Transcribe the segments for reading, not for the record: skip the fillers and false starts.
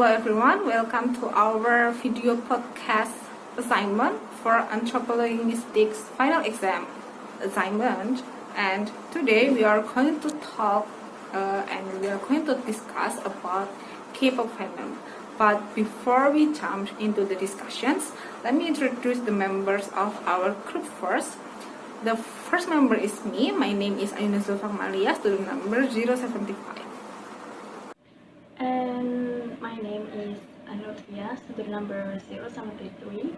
Hello everyone, welcome to our video podcast assignment for Anthropologistics final exam assignment. And today we are going to talk and we are going to discuss about K-pop fandom. But before we jump into the discussions, let me introduce the members of our group first. The first member is me. My name is Ayuna Zulfakmalia, student number 075. And my name is Anutria, student number 073.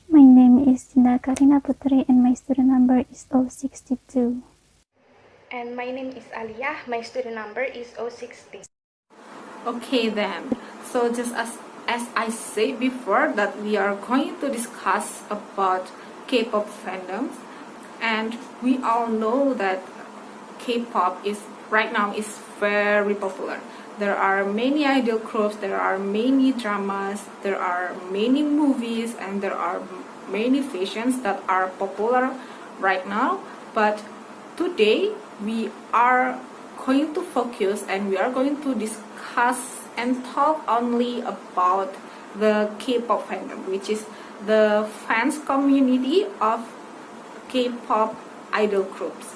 My name is Dinda Karina Putri and my student number is 062. And my name is Aliyah, my student number is 060. Okay then, so just as I said before that we are going to discuss about K-pop fandoms, and we all know that K-pop is right now is very popular. There are many idol groups, there are many dramas, there are many movies, and there are many fashions that are popular right now. But today we are going to focus and we are going to discuss and talk only about the K-pop fandom, which is the fans community of K-pop idol groups.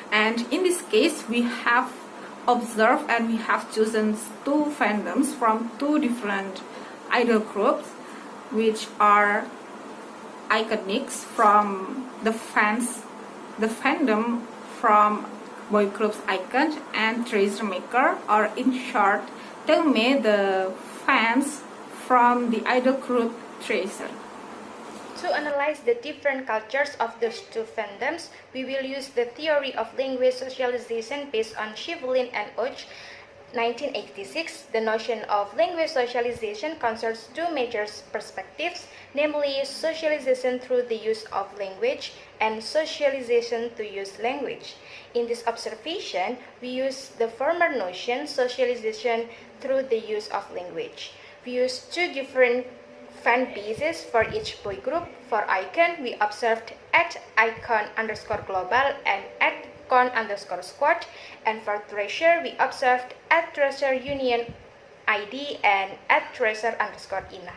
And in this case, we have observed and we have chosen two fandoms from two different idol groups, which are iKONIC from the fandom from boy groups iKON and Treasure Maker, or in short, Telme, the fans from the idol group Treasure. To analyze the different cultures of those two fandoms, we will use the theory of language socialization based on Schieffelin and Ochs, 1986. The notion of language socialization concerns two major perspectives, namely socialization through the use of language and socialization to use language. In this observation, we use the former notion, socialization through the use of language. We use two different fan bases for each boy group. For iKON, we observed @icon_global and @con_squad, and for Treasure, we observed @treasureunion ID and @treasure_ina.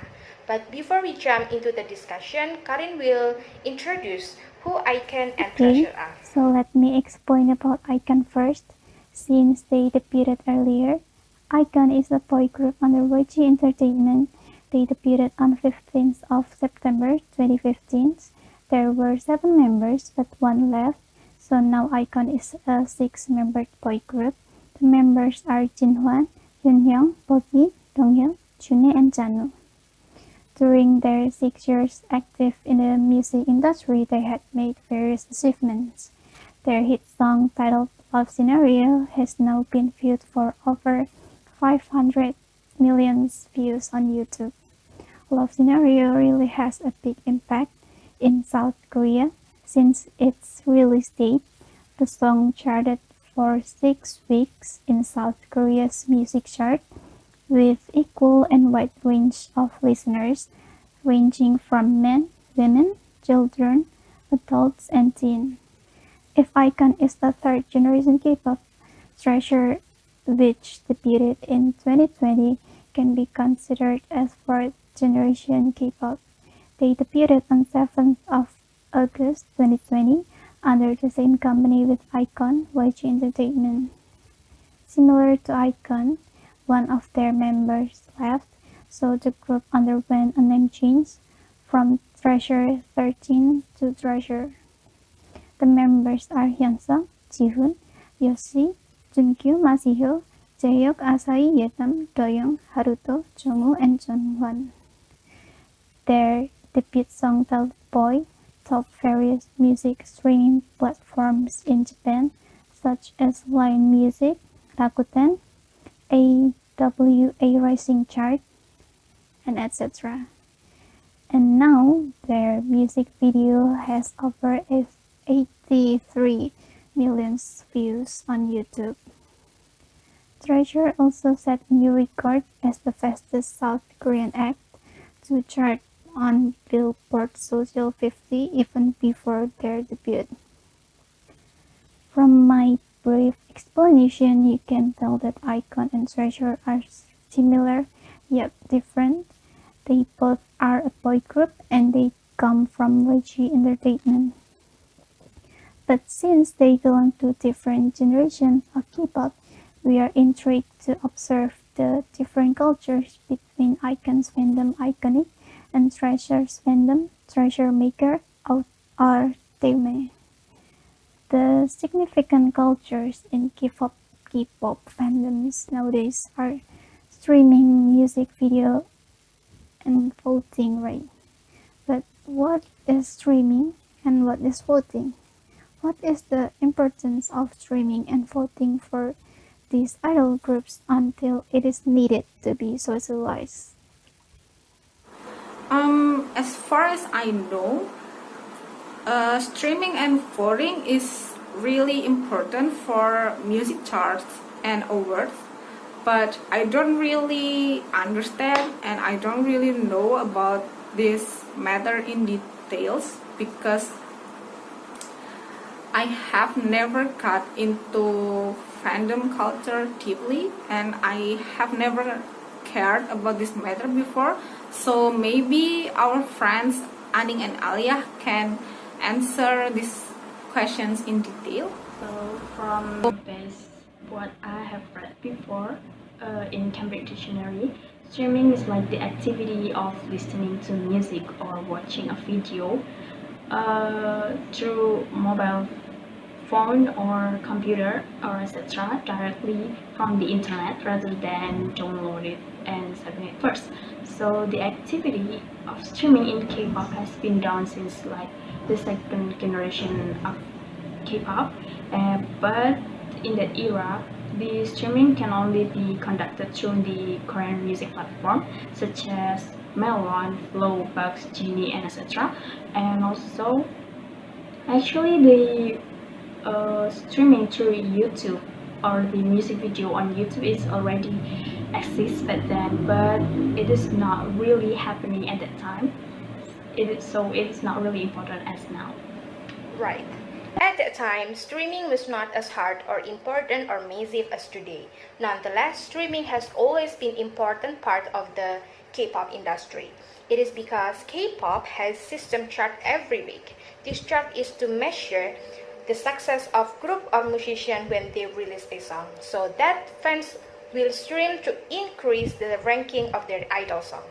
But before we jump into the discussion, Karin will introduce who iKON and Treasure are. So let me explain about iKON first. Since they debuted earlier, iKON is a boy group under YG Entertainment. They debuted on 15th of September 2015. There were 7 members, but 1 left, so now iKON is a 6-membered boy group. The members are Jinhwan, Yoonhyung, Bobby, Donghyun, June, and Janu. During their 6 years active in the music industry, they had made various achievements. Their hit song titled Love Scenario has now been viewed for over 500 million views on YouTube. Love Scenario really has a big impact in South Korea. Since its release date, the song charted for 6 weeks in South Korea's music chart, with equal and wide range of listeners, ranging from men, women, children, adults, and teens. If iKON is the 3rd generation K-pop, Treasure, which debuted in 2020, can be considered as 4th generation K-pop. They debuted on 7th of August 2020 under the same company with iKON, YG Entertainment. Similar to iKON, one of their members left, so the group underwent a name change from Treasure 13 to Treasure. The members are Hyunsung, Jihoon, Yoshi, Junkyu, Masihyo, Jaehyuk, Asahi, Yetam, Doyoung, Haruto, Jongwoo, and Jongwon. Their debut song titled Boy topped various music streaming platforms in Japan, such as Line Music, Rakuten, AWA Rising Chart, and etc. And now their music video has over 83 million views on YouTube. Treasure also set a new record as the fastest South Korean act to chart on Billboard Social 50 even before their debut. From my brief explanation, you can tell that iKON and Treasure are similar yet different. They both are a boy group and they come from YG Entertainment. But since they belong to different generations of K-pop, we are intrigued to observe the different cultures between iKON's fandom iKONIC and Treasure's fandom Treasure Maker or Teume. The significant cultures in K-pop fandoms nowadays are streaming, music video, and voting, right? But what is streaming and what is voting? What is the importance of streaming and voting for these idol groups until it is needed to be socialized? As far as I know, streaming and voting is really important for music charts and awards, but I don't really understand and I don't really know about this matter in details because I have never got into fandom culture deeply and I have never cared about this matter before. So maybe our friends Aning and Alia can answer these questions in detail. So from what I have read before in Cambridge Dictionary, streaming is like the activity of listening to music or watching a video through mobile phone or computer or etc. directly from the internet rather than download it and saving it first. So the activity of streaming in K-pop has been done since like the second generation of K-pop, but in that era, the streaming can only be conducted through the Korean music platform such as Melon, Flow, Bugs, Genie, and etc. And also, actually, the streaming through YouTube or the music video on YouTube is already exists back then, but it is not really happening at that time. It is not really important as now. Right. At that time, streaming was not as hard or important or massive as today. Nonetheless, streaming has always been an important part of the K-pop industry. It is because K-pop has system chart every week. This chart is to measure the success of group or musician when they release a song, so that fans will stream to increase the ranking of their idol song.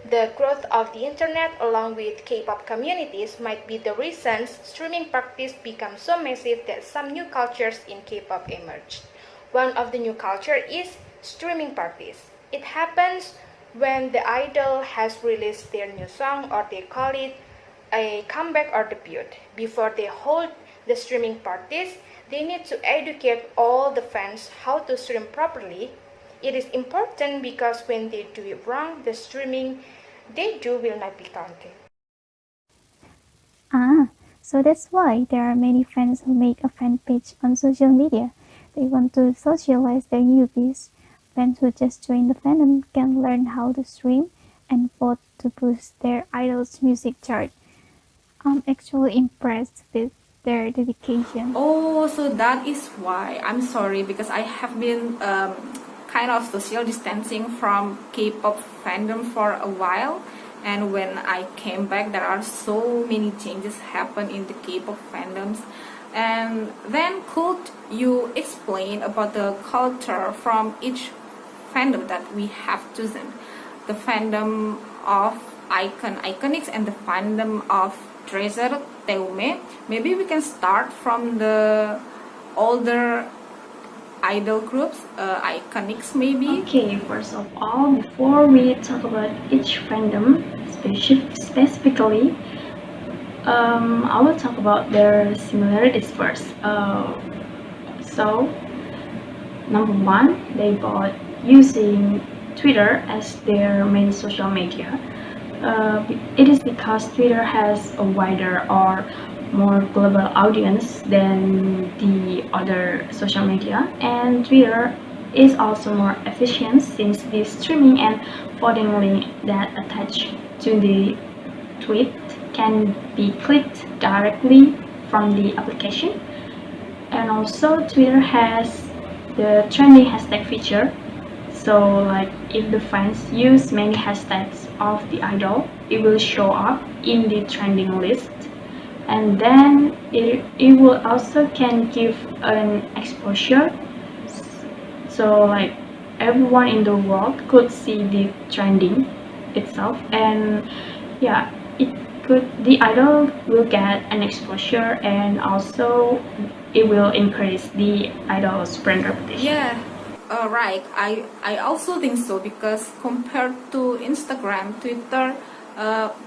The growth of the internet along with K-pop communities might be the reasons streaming practice became so massive that some new cultures in K-pop emerged. One of the new culture is streaming parties. It happens when the idol has released their new song, or they call it a comeback or debut. Before they hold the streaming parties, they need to educate all the fans how to stream properly. It is important because when they do it wrong, the streaming they do will not be counted. So that's why there are many fans who make a fan page on social media. They want to socialize their newbies. Fans who just join the fandom can learn how to stream and vote to boost their idol's music chart. I'm actually impressed with their dedication. Oh, so that is why. I'm sorry because I have been kind of social distancing from K-pop fandom for a while, and when I came back there are so many changes happen in the K-pop fandoms. And then could you explain about the culture from each fandom that we have chosen? The fandom of iKONIC and the fandom of Treasure Teume. Maybe we can start from the older idol groups, iKONICs maybe. Okay, first of all, before we talk about each fandom specifically, I will talk about their similarities first. So, number one, they both using Twitter as their main social media. It is because Twitter has a wider or more global audience than the other social media, and Twitter is also more efficient since the streaming and voting link that attach to the tweet can be clicked directly from the application. And also Twitter has the trending hashtag feature, So like if the fans use many hashtags of the idol, it will show up in the trending list. And then it will also can give an exposure, so like everyone in the world could see the trending itself. And yeah, it could, the idol will get an exposure, and also it will increase the idol's brand reputation. Yeah, right. I also think so, because compared to Instagram, Twitter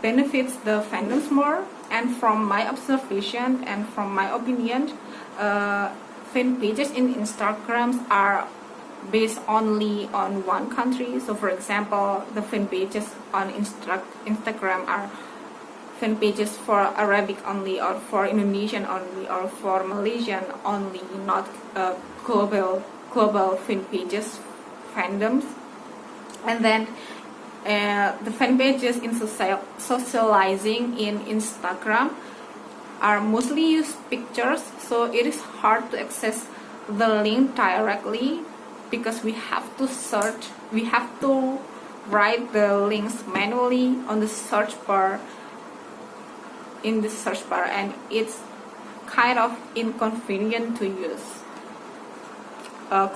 benefits the fandoms more. And from my observation and from my opinion, fan pages in Instagram are based only on one country. So for example, the fan pages on Instagram are fan pages for Arabic only, or for Indonesian only, or for Malaysian only, not global fan pages, fandoms. And then the fan pages in socializing in Instagram are mostly use pictures, so it is hard to access the link directly, because we have to write the links manually on the search bar, and it's kind of inconvenient to use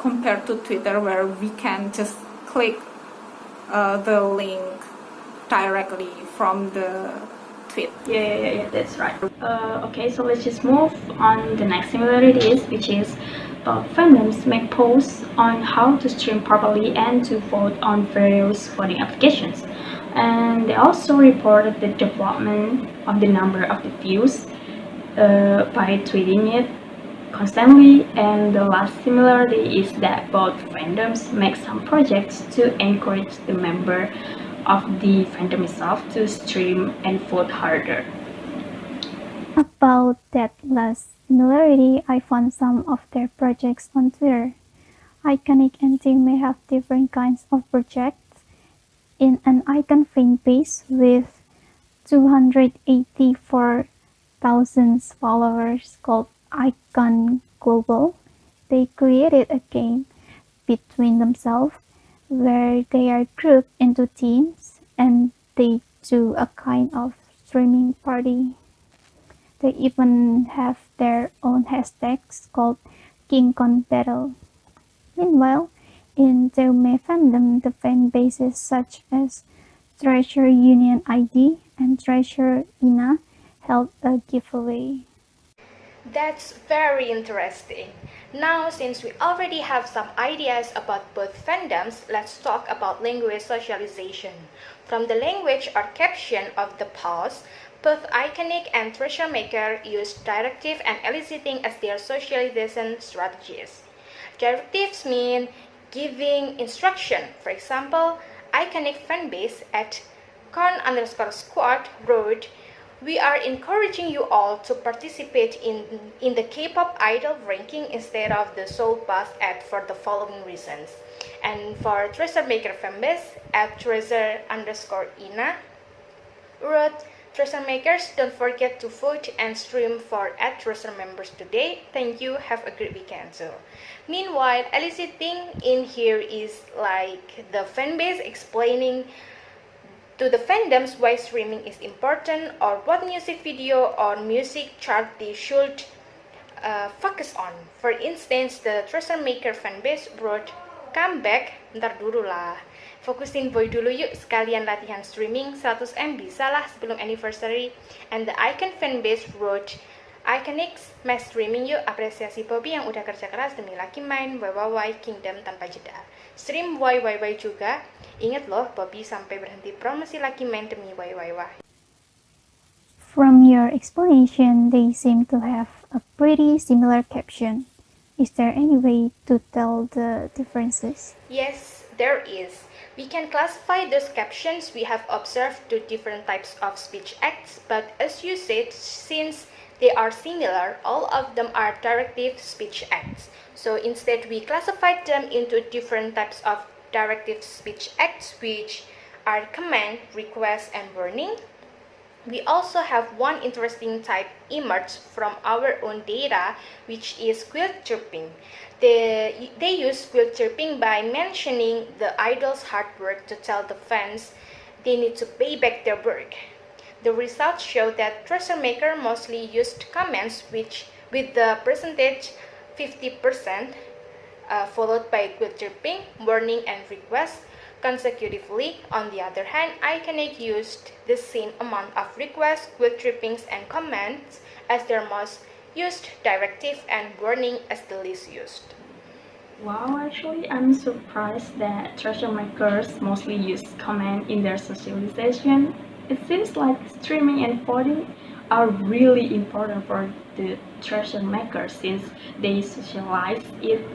compared to Twitter, where we can just click the link directly from the tweet. Yeah, that's right. Okay, so let's just move on the next similarities, which is fandoms make posts on how to stream properly and to vote on various voting applications. And they also reported the development of the number of the views by tweeting it constantly. And the last similarity is that both fandoms make some projects to encourage the member of the fandom itself to stream and vote harder. About that last similarity, I found some of their projects on Twitter. iKONIC and team may have different kinds of projects. In an icon fan base with 284,000 followers called Icon Global, they created a game between themselves where they are grouped into teams and they do a kind of streaming party. They even have their own hashtags called King Kong Battle. Meanwhile, in Teume fandom, the fan bases such as Treasure Union ID and Treasure Ina held a giveaway. That's very interesting. Now, since we already have some ideas about both fandoms, let's talk about language socialization. From the language or caption of the post, both iKONIC and Treasure Maker use directive and eliciting as their socialization strategies. Directives mean giving instruction. For example, iKONIC fanbase at @con_squad wrote, "We are encouraging you all to participate in the K-pop idol ranking instead of the Soul Pass ad for the following reasons." And for Treasure Maker fanbase at treasure_ina wrote, "Treasure Makers, don't forget to vote and stream for @Treasure members today. Thank you. Have a great weekend." So, meanwhile, eliciting in here is like the fanbase explaining to the fandoms why streaming is important, or what music video or music chart they should focus on. For instance, the Treasure Maker fanbase wrote, "Come back, ntar dulu lah. Fokusin boy dulu yuk, sekalian latihan streaming 100 MB salah sebelum anniversary." And the Icon fanbase wrote, "iKONIC mass streaming yuk, apresiasi Bobby yang udah kerja keras demi Lucky Mine, YYY Kingdom tanpa jeda. Stream YYY juga. Ingat loh, Bobby sampai berhenti promosi Lucky Mine demi YYY." From your explanation, they seem to have a pretty similar caption. Is there any way to tell the differences? Yes, there is. We can classify those captions we have observed to different types of speech acts, but as you said, since they are similar, all of them are directive speech acts. So instead, we classified them into different types of directive speech acts, which are command, request, and warning. We also have one interesting type emerged from our own data, which is quilt chirping. They use quilt chirping by mentioning the idol's hard work to tell the fans they need to pay back their work. The results show that Treasure Maker mostly used comments with the percentage 50%, followed by quilt chirping, warning, and request consecutively. On the other hand, iKONIC used the same amount of requests, quilt chirpings, and comments as their most used directive, and warning as the least used. Wow, actually, I'm surprised that treasure makers mostly use comment in their socialization. It seems like streaming and voting are really important for the treasure makers since they socialize it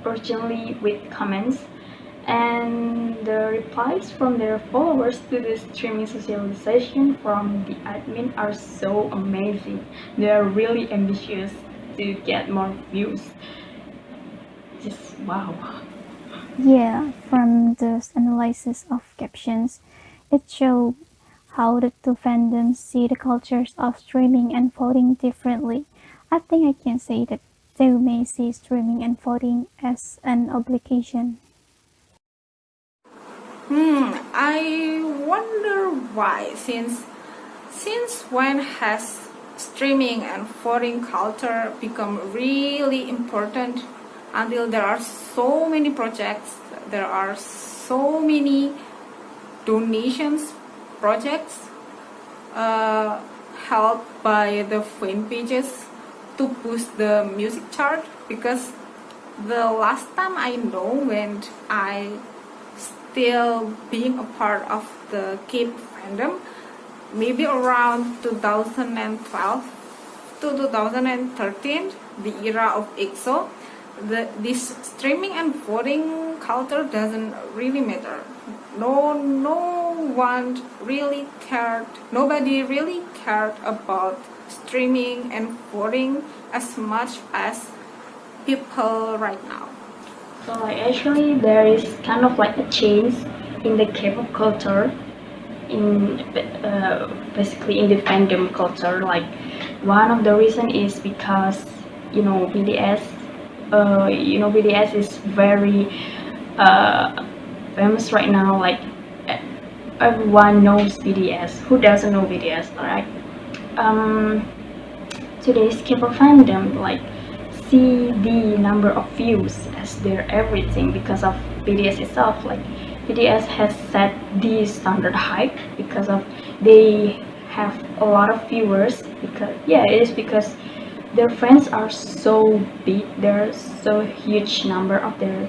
urgently with comments, and the replies from their followers to the streaming socialization from the admin are so amazing. They are really ambitious to get more views. Just wow. Yeah, from those analysis of captions, it showed how the two fandoms see the cultures of streaming and voting differently. I think I can say that they may see streaming and voting as an obligation. I wonder why. Since when has streaming and voting culture become really important? Until there are so many projects, there are so many donations projects helped by the fan pages to boost the music chart, because the last time I know, when I still being a part of the K-pop fandom, maybe around 2012 to 2013, the era of EXO, this streaming and voting culture doesn't really matter. No one really cared. Nobody really cared about streaming and voting as much as people right now. So like actually there is kind of like a change in the K-pop culture, in basically in the fandom culture. Like one of the reason is because BTS. BTS is very famous right now. Like everyone knows BTS. Who doesn't know BTS, alright? Today's K-pop fandom like see the number of views as their everything because of BTS itself. Like BTS has set the standard high because of they have a lot of viewers, because it is because their fans are so big. There's so huge number of their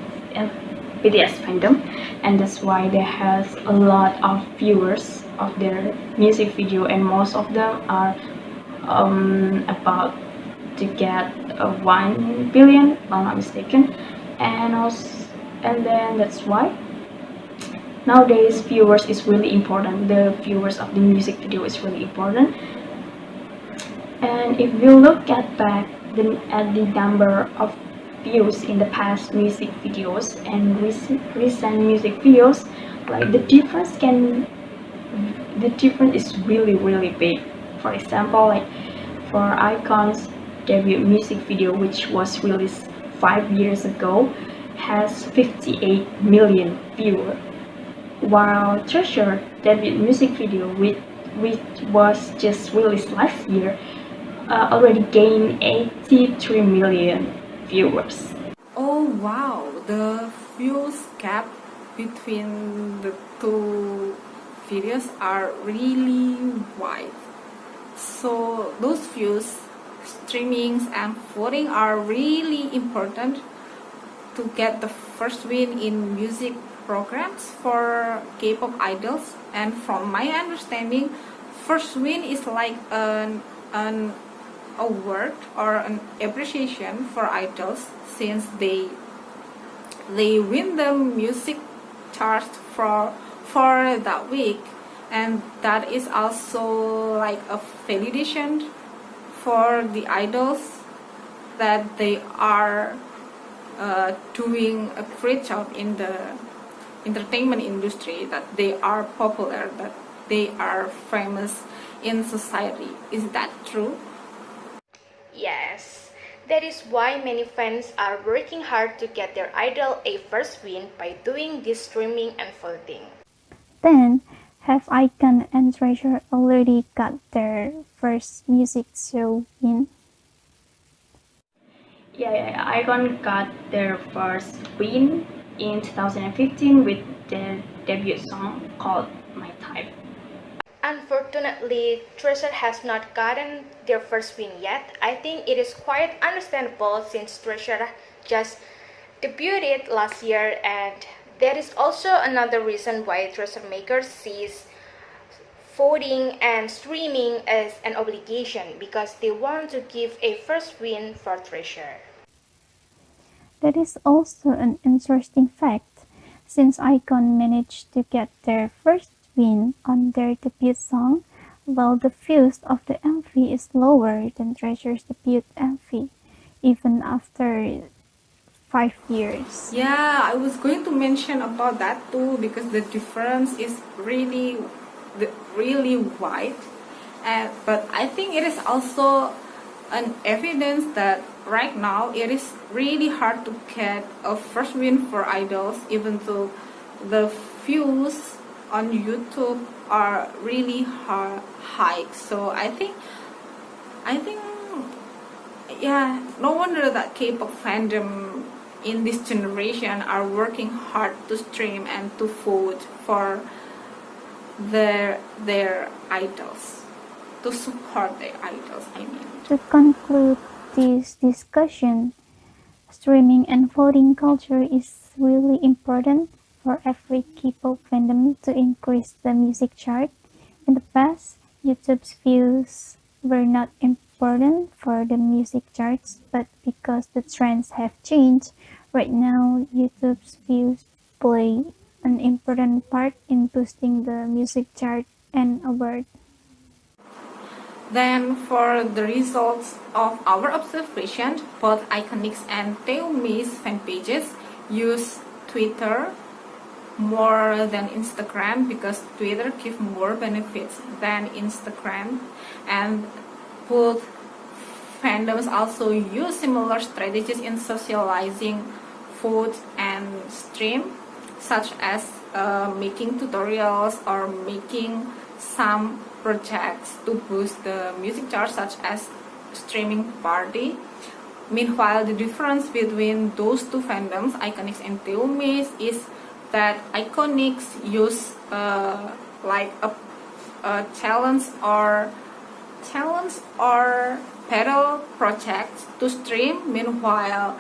BTS fandom, and that's why they has a lot of viewers of their music video, and most of them are about to get 1 billion, if I'm not mistaken, and then that's why nowadays viewers is really important. The viewers of the music video is really important. And if you look at the number of views in the past music videos and recent music videos, like the difference is really big. For example, like for iKON's debut music video, which was released 5 years ago, has 58 million viewers, while Treasure debut music video, which was just released last year, already gained 83 million viewers. Oh wow, the views gap between the two videos are really wide. So those views, streamings, and voting are really important to get the first win in music programs for K-pop idols. And from my understanding, first win is like an award or an appreciation for idols, since they win the music charts for that week, and that is also like a validation for the idols that they are doing a great job in the entertainment industry, that they are popular, that they are famous in society. Is that true? Yes, that is why many fans are working hard to get their idol a first win by doing this streaming and voting. Then, have iKON and Treasure already got their first music show win? Yeah, iKONIC got their first win in 2015 with their debut song called My Type. Unfortunately, Treasure has not gotten their first win yet. I think it is quite understandable since Treasure just debuted last year, and there is also another reason why Treasure makers sees voting and streaming as an obligation because they want to give a first win for Treasure. That is also an interesting fact, since iKON managed to get their first win on their debut song, while the views of the MV is lower than Treasure's debut MV, even after 5 years. Yeah, I was going to mention about that too because the difference is really wide. But I think it is also an evidence that right now it is really hard to get a first win for idols, even though the views on YouTube are really high. So I think yeah, no wonder that K-pop fandom in this generation are working hard to stream and to vote for their idols, to support their idols, I mean. To conclude this discussion, streaming and voting culture is really important for every K-pop fandom to increase the music chart. In the past, YouTube's views were not important for the music charts, but because the trends have changed, right now YouTube's views play an important part in boosting the music chart and award. Then for the results of our observation, both iKONIC's and Taeomi's fan pages use Twitter more than Instagram because Twitter gives more benefits than Instagram, and both fandoms also use similar strategies in socializing vote and stream, such as making tutorials or making some projects to boost the music chart, such as streaming party. Meanwhile, the difference between those two fandoms, iKONIC's and Taeomi's, is that iKONIC's use like a challenge or battle projects to stream. Meanwhile,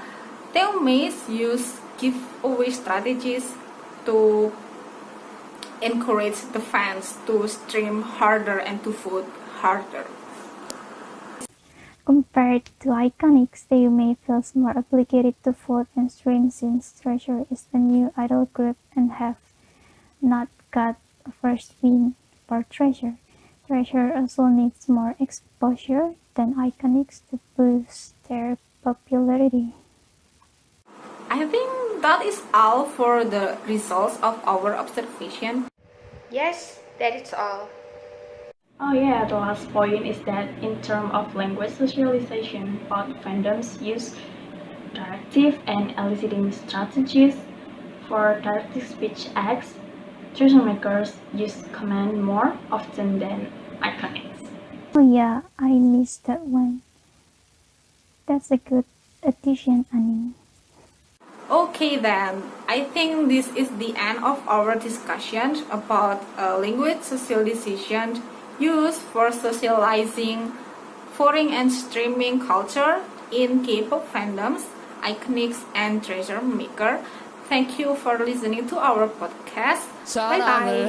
Taeomi's use giveaway strategies to encourage the fans to stream harder and to vote harder. Compared to iKONIC, Taeomi feels more obligated to vote and stream since Treasure is a new idol group and have not got a first win for Treasure. Treasure also needs more exposure than iKONIC to boost their popularity. I think that is all for the results of our observation. Yes, that is all. Oh yeah, the last point is that in terms of language socialization, both fandoms use directive and eliciting strategies. For directive speech acts, treasure makers use command more often than iKONICs. Oh yeah, I missed that one. That's a good addition, Annie. Okay then, I think this is the end of our discussion about language socialization used for socializing foreign and streaming culture in K-pop fandoms, iKONIC and Treasure Maker. Thank you for listening to our podcast. Bye bye.